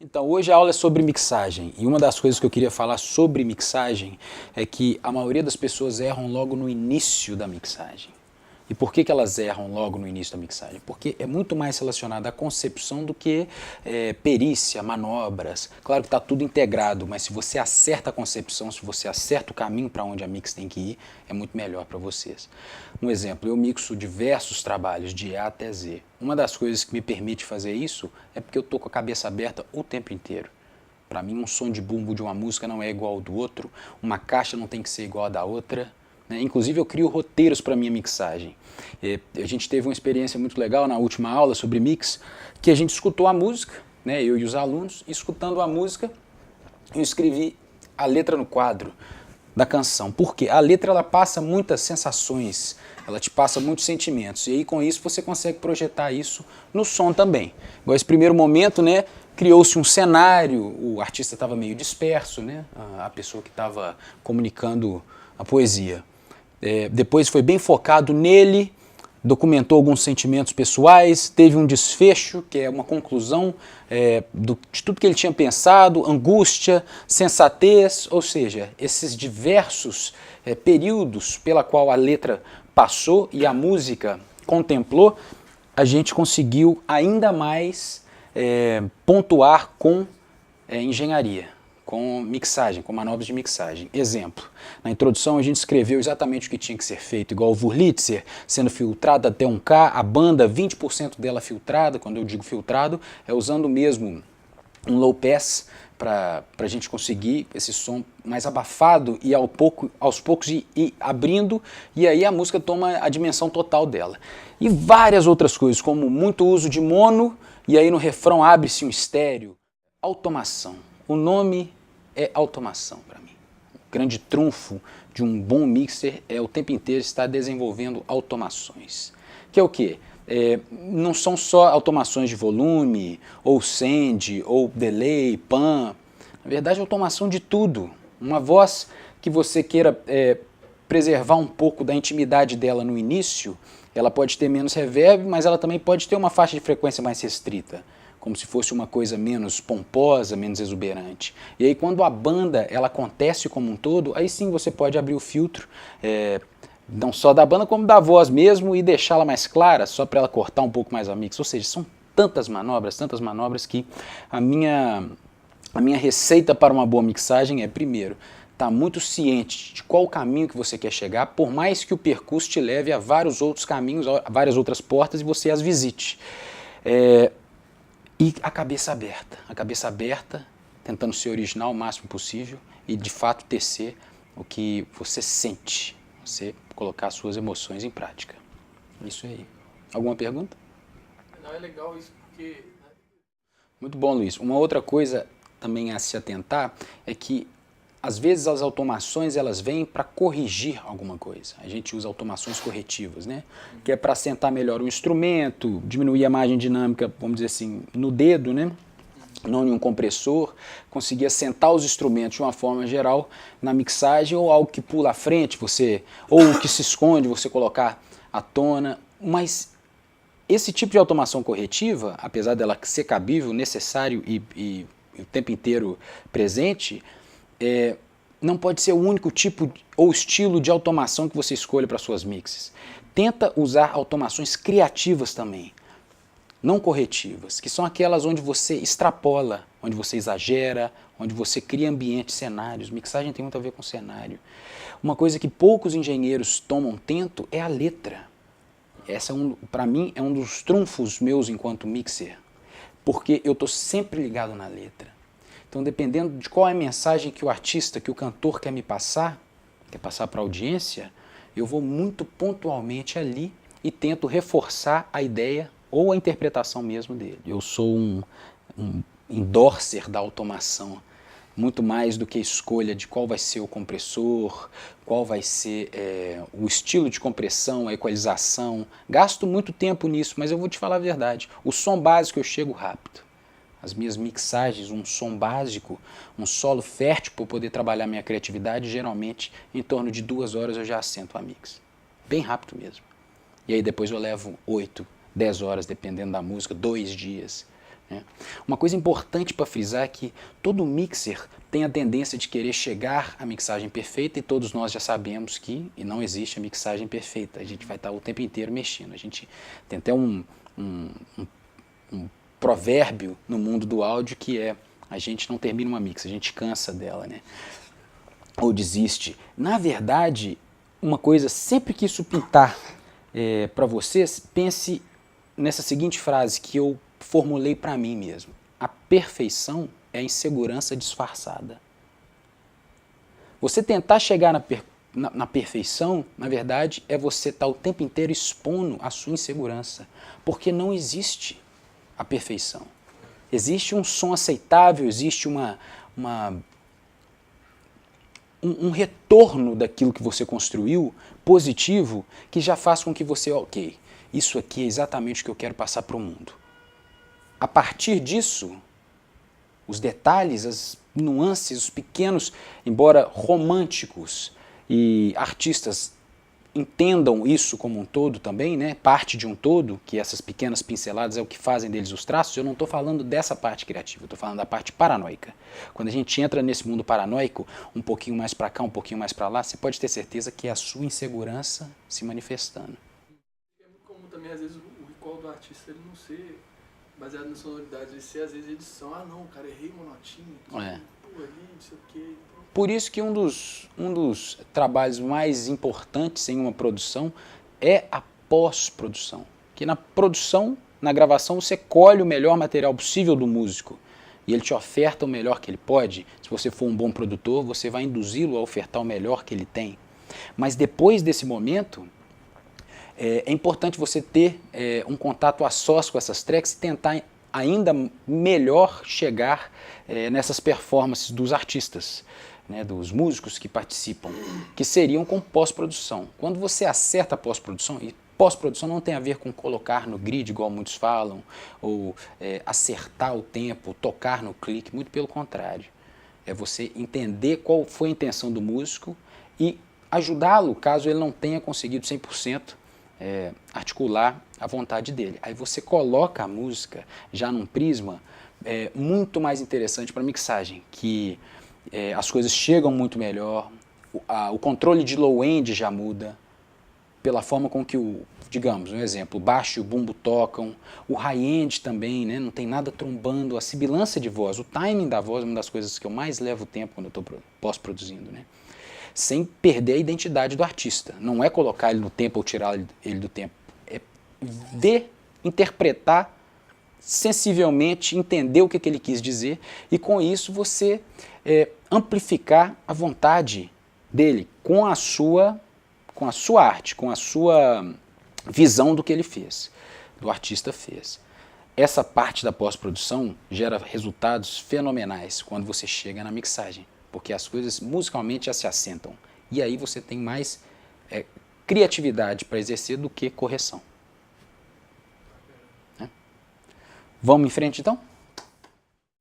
Então, hoje a aula é sobre mixagem, e uma das coisas que eu queria falar sobre mixagem é que a maioria das pessoas erram logo no início da mixagem. E por que elas erram logo no início da mixagem? Porque é muito mais relacionado à concepção do que perícia, manobras. Claro que está tudo integrado, mas se você acerta a concepção, se você acerta o caminho para onde a mix tem que ir, é muito melhor para vocês. Um exemplo, eu mixo diversos trabalhos de E até Z. Uma das coisas que me permite fazer isso é porque eu estou com a cabeça aberta o tempo inteiro. Para mim, um som de bumbo de uma música não é igual ao do outro, uma caixa não tem que ser igual à da outra. Inclusive eu crio roteiros para minha mixagem. A gente teve uma experiência muito legal na última aula sobre mix, que a gente escutou a música, eu e os alunos, escutando a música, eu escrevi a letra no quadro da canção. Porque a letra ela passa muitas sensações, ela te passa muitos sentimentos, e aí com isso você consegue projetar isso no som também. Igual esse primeiro momento, criou-se um cenário, o artista estava meio disperso, a pessoa que estava comunicando a poesia. Depois foi bem focado nele, documentou alguns sentimentos pessoais, teve um desfecho, que é uma conclusão de tudo que ele tinha pensado, angústia, sensatez, ou seja, esses diversos períodos pela qual a letra passou e a música contemplou, a gente conseguiu ainda mais pontuar com engenharia, com mixagem, com manobras de mixagem. Exemplo, na introdução a gente escreveu exatamente o que tinha que ser feito, igual o Wurlitzer, sendo filtrado até 1K, a banda 20% dela filtrada, quando eu digo filtrado, é usando mesmo um low pass para a gente conseguir esse som mais abafado e aos poucos ir abrindo, e aí a música toma a dimensão total dela. E várias outras coisas, como muito uso de mono, e aí no refrão abre-se um estéreo. Automação. O nome é automação para mim. O grande trunfo de um bom mixer é o tempo inteiro estar desenvolvendo automações. Que é o quê? Não são só automações de volume, ou send, ou delay, pan. Na verdade, é automação de tudo. Uma voz que você queira preservar um pouco da intimidade dela no início, ela pode ter menos reverb, mas ela também pode ter uma faixa de frequência mais restrita, como se fosse uma coisa menos pomposa, menos exuberante. E aí quando a banda ela acontece como um todo, aí sim você pode abrir o filtro, não só da banda como da voz mesmo, e deixá-la mais clara, só para ela cortar um pouco mais a mix. Ou seja, são tantas manobras que a minha receita para uma boa mixagem é, primeiro, estar muito ciente de qual o caminho que você quer chegar, por mais que o percurso te leve a vários outros caminhos, a várias outras portas, e você as visite. E a cabeça aberta, tentando ser original o máximo possível e de fato tecer o que você sente, você colocar as suas emoções em prática. Isso aí. Alguma pergunta? Não, é legal isso porque... Muito bom, Luiz. Uma outra coisa também a se atentar é que às vezes as automações elas vêm para corrigir alguma coisa. A gente usa automações corretivas, que é para assentar melhor o instrumento, diminuir a margem dinâmica, vamos dizer assim, no dedo, não em um compressor, conseguir assentar os instrumentos de uma forma geral na mixagem, ou algo que pula à frente, ou o que se esconde, você colocar à tona. Mas esse tipo de automação corretiva, apesar dela ser cabível, necessário e o tempo inteiro presente, não pode ser o único tipo ou estilo de automação que você escolha para suas mixes. Tenta usar automações criativas também, não corretivas, que são aquelas onde você extrapola, onde você exagera, onde você cria ambientes, cenários. Mixagem tem muito a ver com cenário. Uma coisa que poucos engenheiros tomam tento é a letra. Essa, para mim, é um dos trunfos meus enquanto mixer, porque eu estou sempre ligado na letra. Então, dependendo de qual é a mensagem que o artista, que o cantor quer me passar, quer passar para a audiência, eu vou muito pontualmente ali e tento reforçar a ideia ou a interpretação mesmo dele. Eu sou um endorser da automação, muito mais do que escolha de qual vai ser o compressor, qual vai ser o estilo de compressão, a equalização. Gasto muito tempo nisso, mas eu vou te falar a verdade. O som básico eu chego rápido. As minhas mixagens, um som básico, um solo fértil para eu poder trabalhar minha criatividade, geralmente em torno de 2 horas eu já assento a mix. Bem rápido mesmo. E aí depois eu levo 8, 10 horas, dependendo da música, 2 dias. né? Uma coisa importante para frisar é que todo mixer tem a tendência de querer chegar à mixagem perfeita, e todos nós já sabemos que não existe a mixagem perfeita. A gente vai estar o tempo inteiro mexendo. A gente tem até um provérbio no mundo do áudio que é: a gente não termina uma mix, a gente cansa dela, né? Ou desiste. Na verdade, uma coisa, sempre que isso pintar para vocês, pense nessa seguinte frase que eu formulei para mim mesmo: a perfeição é a insegurança disfarçada. Você tentar chegar na perfeição, na verdade, é você estar o tempo inteiro expondo a sua insegurança, porque não existe a perfeição. Existe um som aceitável, existe um retorno daquilo que você construiu, positivo, que já faz com que você, ok, isso aqui é exatamente o que eu quero passar para o mundo. A partir disso, os detalhes, as nuances, os pequenos, embora românticos e artistas entendam isso como um todo também, né? Parte de um todo, que essas pequenas pinceladas é o que fazem deles os traços. Eu não estou falando dessa parte criativa, eu estou falando da parte paranoica. Quando a gente entra nesse mundo paranoico, um pouquinho mais para cá, um pouquinho mais para lá, você pode ter certeza que é a sua insegurança se manifestando. É muito comum também, às vezes, o recall do artista ele não ser baseado na sonoridade, ele ser, às vezes, edição. Ah, não, cara, errei uma notinha, pô, ali, não sei o quê. Por isso que um dos trabalhos mais importantes em uma produção é a pós-produção. Que na produção, na gravação, você colhe o melhor material possível do músico e ele te oferta o melhor que ele pode. Se você for um bom produtor, você vai induzi-lo a ofertar o melhor que ele tem. Mas depois desse momento, é importante você ter um contato a sós com essas tracks e tentar ainda melhor chegar nessas performances dos artistas, né, dos músicos que participam, que seriam com pós-produção. Quando você acerta a pós-produção, e pós-produção não tem a ver com colocar no grid, igual muitos falam, ou acertar o tempo, tocar no clique, muito pelo contrário. É você entender qual foi a intenção do músico e ajudá-lo, caso ele não tenha conseguido 100% articular a vontade dele. Aí você coloca a música já num prisma muito mais interessante para mixagem, que as coisas chegam muito melhor, o controle de low-end já muda, pela forma com que digamos, um exemplo, o baixo e o bumbo tocam, o high-end também, né, não tem nada trombando, a sibilância de voz, o timing da voz é uma das coisas que eu mais levo tempo quando eu estou pós-produzindo, né, sem perder a identidade do artista. Não é colocar ele no tempo ou tirar ele do tempo, é interpretar sensivelmente, entender o que ele quis dizer e com isso você amplificar a vontade dele com a sua arte, com a sua visão do que ele fez, do artista fez. Essa parte da pós-produção gera resultados fenomenais quando você chega na mixagem, porque as coisas musicalmente já se assentam e aí você tem mais criatividade para exercer do que correção. Vamos em frente então?